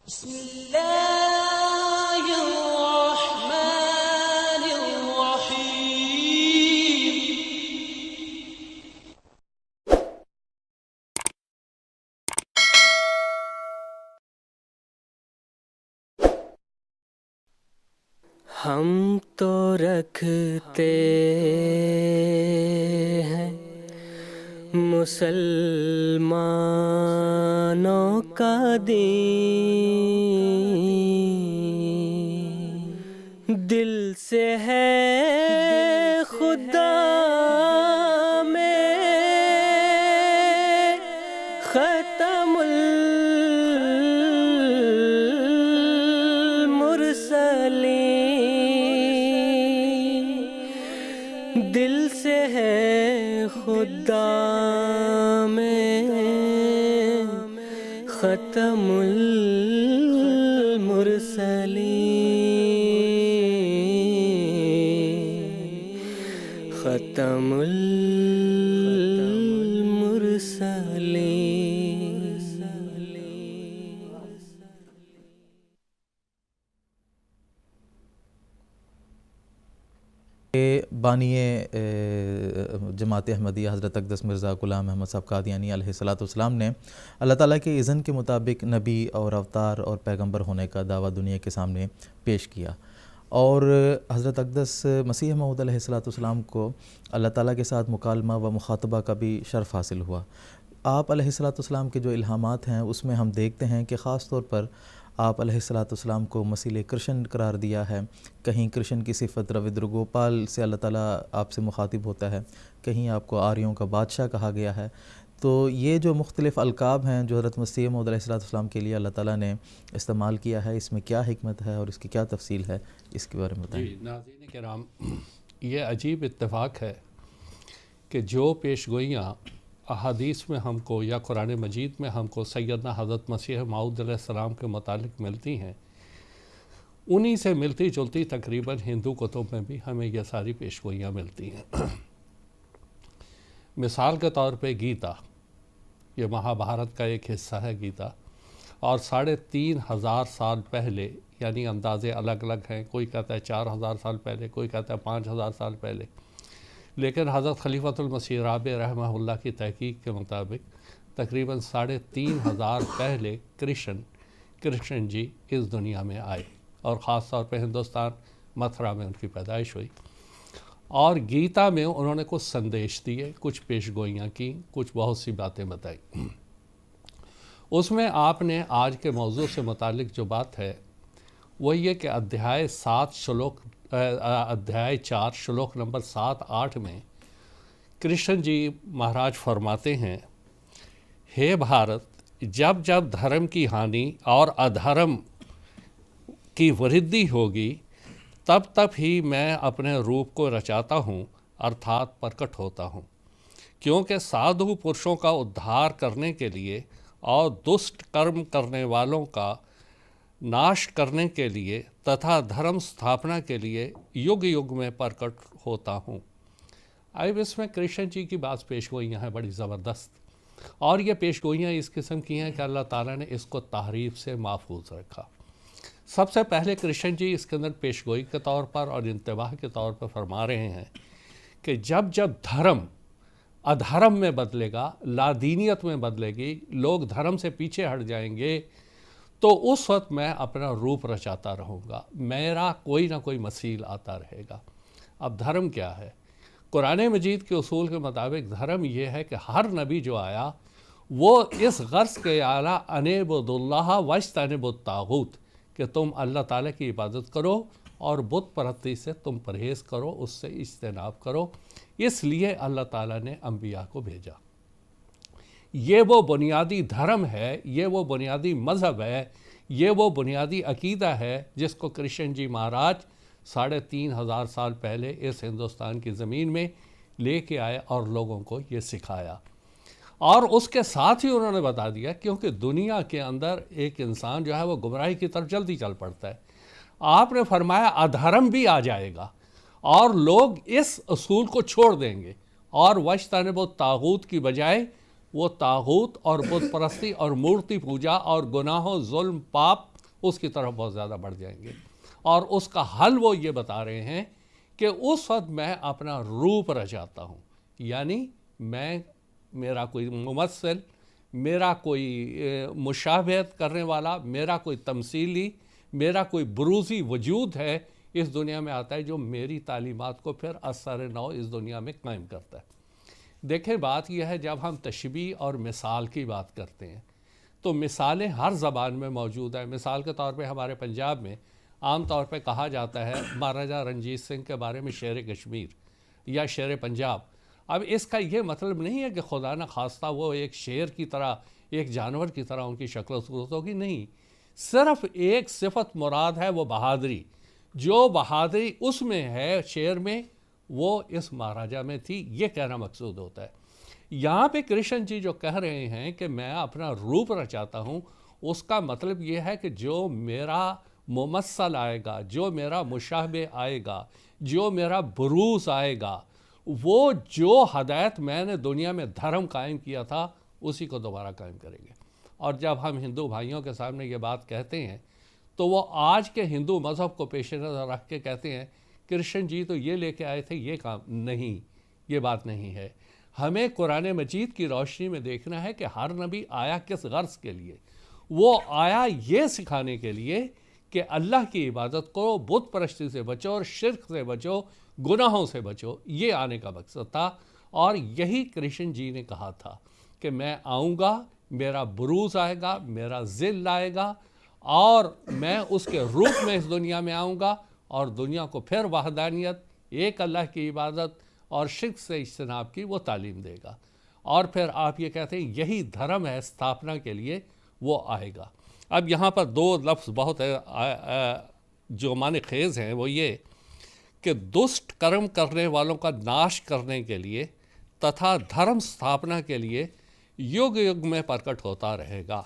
हम तो रखते हैं मुसलमानों का दीन, दिल से है खुदा में ख़त्मुल मुरसलीन, दिल से है खुदा में ख़त्मुल मुरसलीन, ख़त्मुल मुरसलीन। बानिए जमात अहमदिया हज़रत अक़दस मिर्ज़ा ग़ुलाम अहमद साहब क़ादियानी अलैहिस्सलाम ने अल्लाह ताला के इज़्न के मुताबिक नबी और अवतार और पैगंबर होने का दावा दुनिया के सामने पेश किया और हज़रत अक़दस मसीह मऊद अलैहिस्सलाम को अल्लाह ताला के साथ मुकालमा व मुखातबा का भी शर्फ़ हासिल हुआ। आप अलैहिस्सलाम के जो इल्हामात हैं उसमें हम देखते हैं कि ख़ास तौर पर आप अलैहिस्सलाम को मसीह कृष्ण करार दिया है। कहीं कृष्ण की सिफ़त रविंद्र गोपाल से अल्लाह ताला आपसे मुखातिब होता है, कहीं आपको आर्यों का बादशाह कहा गया है। तो ये जो मुख्तलिफ़ अलकाब हैं जो हज़रत मसीह मऊद अलैहिस्सलाम के लिए अल्लाह ताला ने इस्तेमाल किया है, इसमें क्या हिकमत है और इसकी क्या तफसील है, इसके बारे में बताएँ। नाज़रीन किराम, ये अजीब इत्तेफ़ाक है कि जो पेशगोइयाँ अहादीस में हमको या कुरान मजीद में हमको सैयदना हज़रत मसीह मऊद अलैहिस्सलाम के मुतालिक मिलती हैं, उन्हीं से मिलती जुलती तकरीबन हिंदू कुतुब में भी हमें यह सारी पेशगोइयाँ मिलती हैं। मिसाल के तौर पे गीता, ये महाभारत का एक हिस्सा है गीता, और 3,500 साल पहले, यानी अंदाज़े अलग अलग हैं, कोई कहता है 4,000 साल पहले, कोई कहता है 5,000 साल पहले, लेकिन हज़रत खलीफतुल मसीह राबे रहमहुल्लाह की तहकीक के मुताबिक तकरीबन 3,500 पहले कृष्ण जी इस दुनिया में आए और ख़ास तौर पे हिंदुस्तान मथुरा में उनकी पैदाइश हुई। और गीता में उन्होंने कुछ संदेश दिए, कुछ पेशगोइयाँ की, कुछ बहुत सी बातें बताई। उसमें आपने आज के मौजू से मुतालिक जो बात है वो ये कि अध्याय 4 श्लोक नंबर 7-8 में कृष्ण जी महाराज फरमाते हैं, हे भारत, जब जब धर्म की हानि और अधर्म की वृद्धि होगी तब तब ही मैं अपने रूप को रचाता हूँ अर्थात प्रकट होता हूँ, क्योंकि साधु पुरुषों का उद्धार करने के लिए और दुष्ट कर्म करने वालों का नाश करने के लिए तथा धर्म स्थापना के लिए युग युग में प्रकट होता हूँ। अब इसमें कृष्ण जी की बात पेशगोइयाँ हैं बड़ी ज़बरदस्त, और ये पेशगोइयाँ इस किस्म की हैं कि अल्लाह ताला ने इसको तारीफ़ से महफूज रखा। सबसे पहले कृष्ण जी इसके अंदर पेशगोई के तौर पर और इंतबाह के तौर पर फरमा रहे हैं कि जब जब धर्म अधर्म में बदलेगा, लादीनियत में बदलेगी, लोग धर्म से पीछे हट जाएंगे, तो उस वक्त मैं अपना रूप रचाता रहूँगा, मेरा कोई ना कोई मसील आता रहेगा। अब धर्म क्या है? कुरान मजीद के उसूल के मुताबिक धर्म ये है कि हर नबी जो आया वो इस गर्ज़ के आला अनेबुदुल्लाह वज्तनिबुत्तागूत कि तुम अल्लाह ताला की इबादत करो और बुत परस्ती से तुम परहेज़ करो, उससे इज्तनाब करो। इसलिए अल्लाह ताला ने अंबिया को भेजा। ये वो बुनियादी धर्म है, ये वो बुनियादी मज़हब है, ये वो बुनियादी अकीदा है जिसको कृष्ण जी महाराज 3,500 साल पहले इस हिंदुस्तान की ज़मीन में लेके आए और लोगों को ये सिखाया। और उसके साथ ही उन्होंने बता दिया, क्योंकि दुनिया के अंदर एक इंसान जो है वो गुमराही की तरफ जल्दी चल पड़ता है, आपने फरमाया अधर्म भी आ जाएगा और लोग इस असूल को छोड़ देंगे और वज्तनिबु तागूत की बजाय वो तागूत और बुत परस्ती और मूर्ति पूजा और गुनाहों, जुल्म, पाप उसकी तरफ बहुत ज़्यादा बढ़ जाएंगे। और उसका हल वो ये बता रहे हैं कि उस वक्त मैं अपना रूप रचाता हूँ, यानी मेरा कोई मुमस्सिल, मेरा कोई मुशाबहत करने वाला, मेरा कोई तमसीली, मेरा कोई बुरूज़ी वजूद है इस दुनिया में आता है, जो मेरी तालीमात को फिर असर नौ इस दुनिया में कायम करता है। देखें, बात यह है, जब हम तशबीह और मिसाल की बात करते हैं तो मिसालें हर ज़बान में मौजूद है। मिसाल के तौर पे हमारे पंजाब में आम तौर पे कहा जाता है महाराजा रंजीत सिंह के बारे में शेर कश्मीर या शेर पंजाब। अब इसका ये मतलब नहीं है कि खुदा न खास्ता वो एक शेर की तरह, एक जानवर की तरह उनकी शक्ल सूरत होगी, नहीं, सिर्फ एक सिफत मुराद है, वो बहादुरी। जो बहादुरी उसमें है शेर में, वो इस महाराजा में थी, ये कहना मकसूद होता है। यहाँ पे कृष्ण जी जो कह रहे हैं कि मैं अपना रूप रचाता हूँ, उसका मतलब ये है कि जो मेरा मुमस्सल आएगा, जो मेरा मुशाबे आएगा, जो मेरा बुरूस आएगा, वो जो हदायत मैंने दुनिया में धर्म कायम किया था उसी को दोबारा कायम करेंगे। और जब हम हिंदू भाइयों के सामने ये बात कहते हैं तो वो आज के हिंदू मज़हब को पेश नज़र रख के कहते हैं कृष्ण जी तो ये लेके आए थे, ये काम नहीं, ये बात नहीं है। हमें कुरान मजीद की रोशनी में देखना है कि हर नबी आया किस गर्ज के लिए। वो आया ये सिखाने के लिए कि अल्लाह की इबादत करो, बुत परस्ती से बचो और शिर्क से बचो, गुनाहों से बचो, ये आने का मकसद था। और यही कृष्ण जी ने कहा था कि मैं आऊँगा, मेरा बुरूज़ आएगा, मेरा ज़िल आएगा और मैं उसके रूप में इस दुनिया में आऊँगा और दुनिया को फिर वहदानियत, एक अल्लाह की इबादत और शिर्क से इज्तनाब की वो तालीम देगा। और फिर आप ये कहते हैं यही धर्म है स्थापना के लिए वो आएगा। अब यहाँ पर दो लफ्ज़ बहुत जो माने खेज़ हैं, वो ये कि दुष्ट कर्म करने वालों का नाश करने के लिए तथा धर्म स्थापना के लिए युग युग में प्रकट होता रहेगा।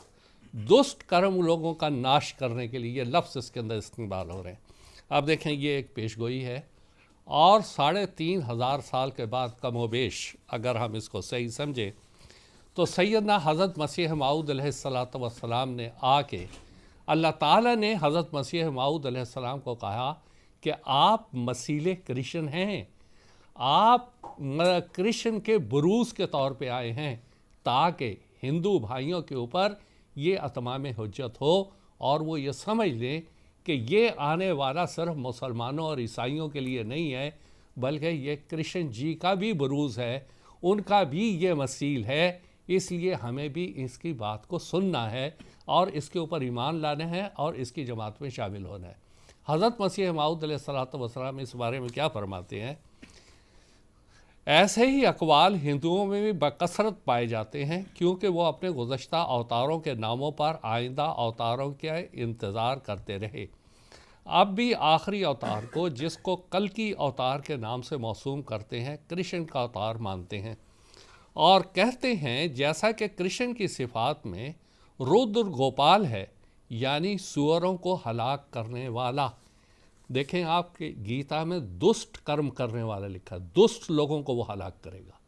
दुष्ट कर्म लोगों का नाश करने के लिए ये लफ्ज़ इसके अंदर इस्तेमाल हो रहे हैं। अब देखें, ये एक पेशगोई है और 3,500 साल के बाद कमोबेश अगर हम इसको सही समझें तो सैयदना हज़रत मसीह मऊद अलैहिस्सलातु वस्सलाम ने आके, अल्लाह ताला ने हज़रत मसीह मऊद अलैहिस्सलाम को कहा कि आप मसीले कृष्ण हैं, आप कृष्ण के बुरूज़ के तौर पे आए हैं ताकि हिंदू भाइयों के ऊपर ये अतमाम हुज्जत हो और वो ये समझ लें कि ये आने वाला सिर्फ मुसलमानों और ईसाइयों के लिए नहीं है, बल्कि ये कृष्ण जी का भी बुरूज़ है, उनका भी ये मसील है। इसलिए हमें भी इसकी बात को सुनना है और इसके ऊपर ईमान लाना है और इसकी जमात में शामिल होना है। हज़रत मसीह मऊद अलैहिस्सलातु वस्सलाम इस बारे में क्या फरमाते हैं? ऐसे ही अक़वाल हिंदुओं में भी बकसरत पाए जाते हैं क्योंकि वो अपने गुज़श्ता अवतारों के नामों पर आइंदा अवतारों के इंतज़ार करते रहे। अब भी आखिरी अवतार को, जिसको कल की अवतार के नाम से मौसूम करते हैं, कृष्ण का अवतार मानते हैं और कहते हैं जैसा कि कृष्ण की सिफ़ात में रुद्र गोपाल है, यानी सुअरों को हलाक करने वाला। देखें, आपके गीता में दुष्ट कर्म करने वाला लिखा है, दुष्ट लोगों को वो हलाक करेगा।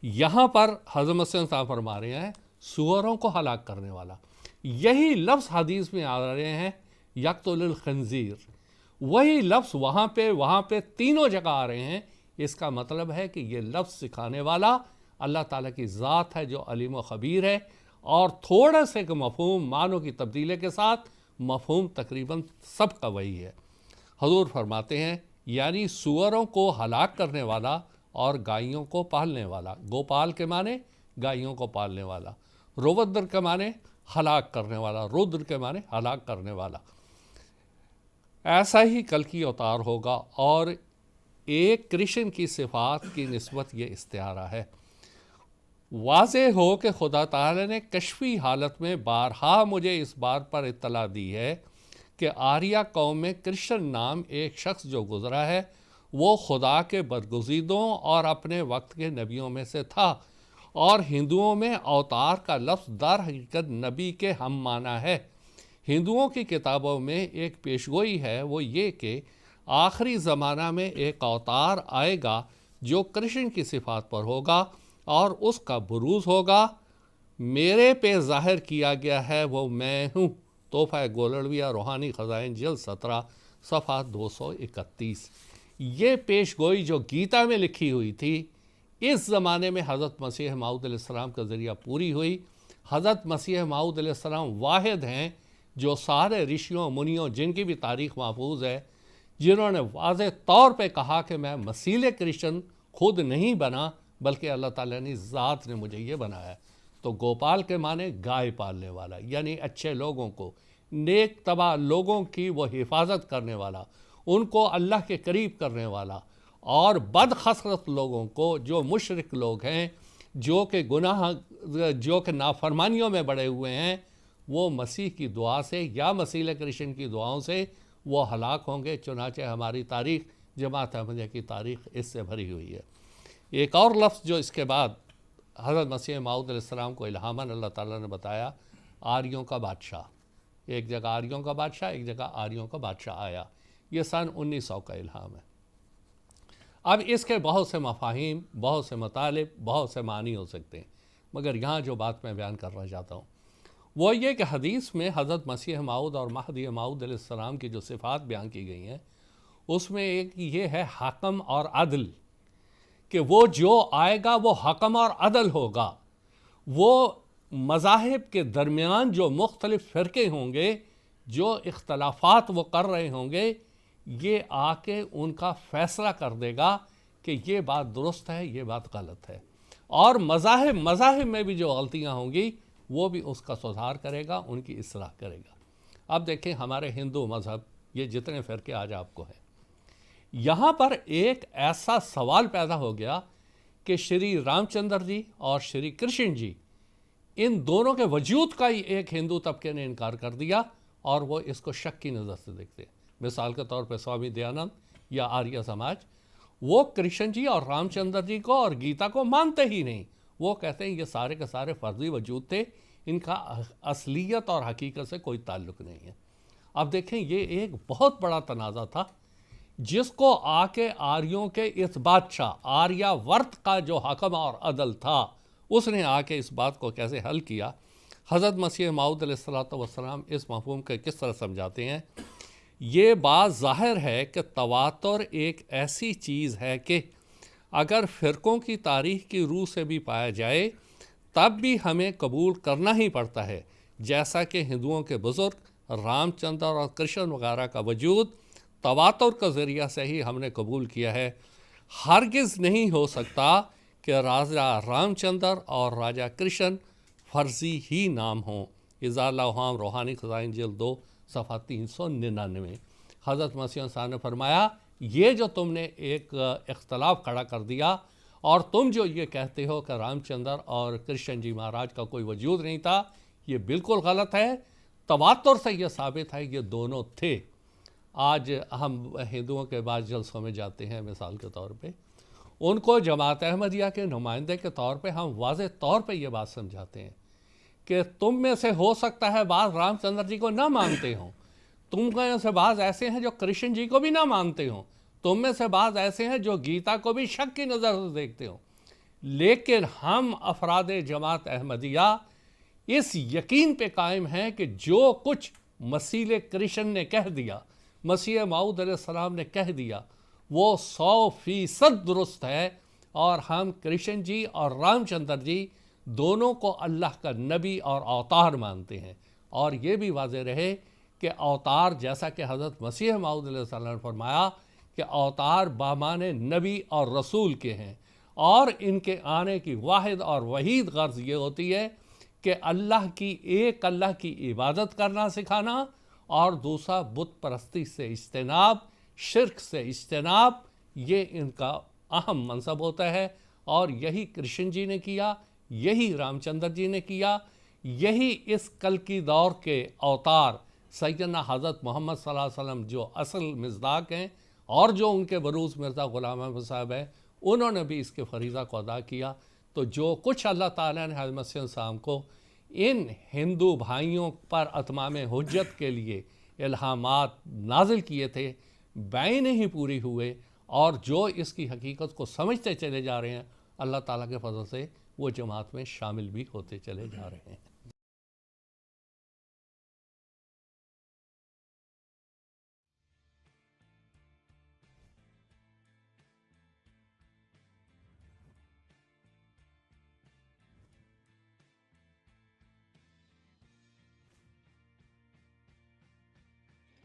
यहाँ पर हज़रत मसीह साहब फरमा रहे हैं सुअरों को हलाक करने वाला। यही लफ्ज़ हदीस में आ रहे हैं यक़्तुलुल खंज़ीर, वही लफ्ज़ वहाँ पे तीनों जगह आ रहे हैं। इसका मतलब है कि ये लफ्ज़ सिखाने वाला अल्लाह ताला की ज़ात है जो अलीम व ख़बीर है और थोड़ा से मफ़हूम मानों की तब्दीली के साथ मफ़हूम तकरीबन सब का वही है। हजूर फरमाते हैं यानी सुअरों को हलाक करने वाला और गायों को पालने वाला। गोपाल के माने गायों को पालने वाला, रुद्र के माने हलाक करने वाला, रुद्र के माने हलाक करने वाला। ऐसा ही कल की अवतार होगा और एक कृष्ण की सिफ़ात की निस्बत ये इस्तिआरा है। वाज़े हो कि खुदा ताला ने कश्फी हालत में बारहा मुझे इस बात पर इत्तला दी है कि आर्या कौम में कृष्ण नाम एक शख्स जो गुज़रा है वो खुदा के बदगुज़ीदों और अपने वक्त के नबियों में से था और हिंदुओं में अवतार का लफ्ज़ दर हकीकत नबी के हम माना है। हिंदुओं की किताबों में एक पेशगोई है, वो ये कि आखिरी ज़माना में एक अवतार आएगा जो कृष्ण की सिफ़ात पर होगा और उसका बुरूज़ होगा। मेरे पे ज़ाहिर किया गया है वो मैं हूँ, तोहफ़ा गोलड़विया रूहानी ख़ज़ाइन जिल्द 17 सफ़ा 231। ये पेश गोई जो गीता में लिखी हुई थी इस ज़माने में हज़रत मसीह मऊद अलैहिस्सलाम का ज़रिया पूरी हुई। हज़रत मसीह मऊद अलैहिस्सलाम वाहिद हैं जो सारे ऋषियों मुनियों जिनकी भी तारीख़ महफूज है, जिन्होंने वाज़ेह तौर पे कहा कि मैं मसीह क्रिश्चन खुद नहीं बना बल्कि अल्लाह ताला ने ज़ात ने मुझे ये बनाया। तो गोपाल के माने गाय पालने वाला, यानी अच्छे लोगों को, नेक तबा लोगों की वो हिफाजत करने वाला, उनको अल्लाह के करीब करने वाला, और बदखसरत लोगों को जो मुशरिक लोग हैं, जो कि गुनाह, जो कि नाफरमानियों में बड़े हुए हैं, वो मसीह की दुआ से या मसीह क्रिश्चन की दुआओं से वो हलाक होंगे। चुनाचे हमारी तारीख़, जमात अहमदिया की तारीख़ इससे भरी हुई है। एक और लफ्ज़ जो इसके बाद हज़रत मसीह मऊद अलैहिस्सलाम को इल्हामन अल्लाह ताला ने बताया, आर्यों का बादशाह। एक जगह आर्यों का बादशाह, एक जगह आर्यों का बादशाह आया। ये सन 1900 का इल्हाम है। अब इसके बहुत से मफाहिम, बहुत से मतालिब, बहुत से मानी हो सकते हैं, मगर यहाँ जो बात मैं बयान करना चाहता हूँ वो ये कि हदीस में हज़रत मसीह मऊद और महदी मऊद अलैहिस्सलाम की जो सिफ़ात बयान की गई हैं उसमें एक ये है हाकम और अदल, कि वो जो आएगा वो हकम और अदल होगा। वो मज़ाहिब के दरमियान जो मुख्तलिफ़ फ़िरके होंगे, जो इख्तलाफात वो कर रहे होंगे, ये आके उनका फ़ैसला कर देगा कि ये बात दुरुस्त है, ये बात गलत है। और मज़ाहिब में भी जो गलतियाँ होंगी वो भी उसका सुधार करेगा, उनकी इस्लाह करेगा। अब देखें हमारे हिंदू मज़हब, ये जितने फ़िरके आज आपको हैं, यहाँ पर एक ऐसा सवाल पैदा हो गया कि श्री रामचंद्र जी और श्री कृष्ण जी, इन दोनों के वजूद का ही एक हिंदू तबके ने इनकार कर दिया और वो इसको शक की नज़र से देखते हैं। मिसाल के तौर पर स्वामी दयानंद या आर्य समाज, वो कृष्ण जी और रामचंद्र जी को और गीता को मानते ही नहीं। वो कहते हैं ये सारे के सारे फर्जी वजूद थे, इनका असलियत और हकीकत से कोई ताल्लुक़ नहीं है। अब देखें ये एक बहुत बड़ा तनाज़ा था जिसको आके आर्यों के इस बादशाह आर्यावर्त का जो हकम और अदल था उसने आके इस बात को कैसे हल किया। हज़रत मसीह मऊद अलैहिस्सलाम इस मफ़हूम के किस तरह समझाते हैं। ये बात ज़ाहिर है कि तवातुर एक ऐसी चीज़ है कि अगर फ़िरक़ों की तारीख़ की रूह से भी पाया जाए तब भी हमें कबूल करना ही पड़ता है। जैसा कि हिंदुओं के बुज़ुर्ग रामचंद्र और कृष्ण वगैरह का वजूद तवातुर का ज़रिया से ही हमने कबूल किया है। हरगिज़ नहीं हो सकता कि राजा रामचंद्र और राजा कृष्ण फ़र्जी ही नाम हों। इज़ालाहाम रूहानी ख़ज़ाइन जिल्द 2 सफ़ा 399। हज़रत मसीह साहब ने फरमाया ये जो तुमने एक इख्तलाफ खड़ा कर दिया और तुम जो ये कहते हो कि रामचंद्र और कृष्ण जी महाराज का कोई वजूद नहीं था, ये बिल्कुल गलत है। तवातुर से ये साबित है ये दोनों थे। आज हम हिंदुओं के बाद जलसों में जाते हैं, मिसाल के तौर पे उनको जमात अहमदिया के नुमाइंदे के तौर पे हम वाज़ेह तौर पे ये बात समझाते हैं कि तुम में से हो सकता है बाज़ रामचंद्र जी को ना मानते हों, तुम में से बाज़ ऐसे हैं जो कृष्ण जी को भी ना मानते हों, तुम में से बाज़ ऐसे हैं जो गीता को भी शक की नज़र से देखते हो। लेकिन हम अफराद जमात अहमदिया इस यकीन पे कायम हैं कि जो कुछ मसीह कृष्ण ने कह दिया, मसीह मऊद अलैहिस्सलाम ने कह दिया, वो 100% दुरुस्त है। और हम कृष्ण जी और रामचंद्र जी दोनों को अल्लाह का नबी और अवतार मानते हैं। और ये भी वाज़ेह रहे कि अवतार, जैसा कि हज़रत मसीह मऊद अलैहिस्सलाम ने फरमाया कि अवतार बामाने नबी और रसूल के हैं, और इनके आने की वाहिद और वहीद गर्ज़ ये होती है कि अल्लाह की इबादत करना सिखाना, और दूसरा बुत परस्ती से इज्तनाब, शिर्क से इज्तनाब, ये इनका अहम मनसब होता है। और यही कृष्ण जी ने किया, यही रामचंद्र जी ने किया, यही इस कल की दौर के अवतार सैयदना हज़रत मोहम्मद सल्लल्लाहु अलैहि वसल्लम जो असल मिज़दाक हैं और जो उनके बरूज़ मिर्ज़ा ग़ुलाम अहमद साहब हैं, उन्होंने भी इसके फ़रीज़ा को अदा किया। तो जो कुछ अल्लाह ताला ने हज़रत मसीह साहब को इन हिंदू भाइयों पर अतमाम हुज्जत के लिए इल्हामात नाजिल किए थे, बैन ही पूरी हुए। और जो इसकी हकीकत को समझते चले जा रहे हैं, अल्लाह ताला के फज़ल से वो जमात में शामिल भी होते चले जा रहे हैं।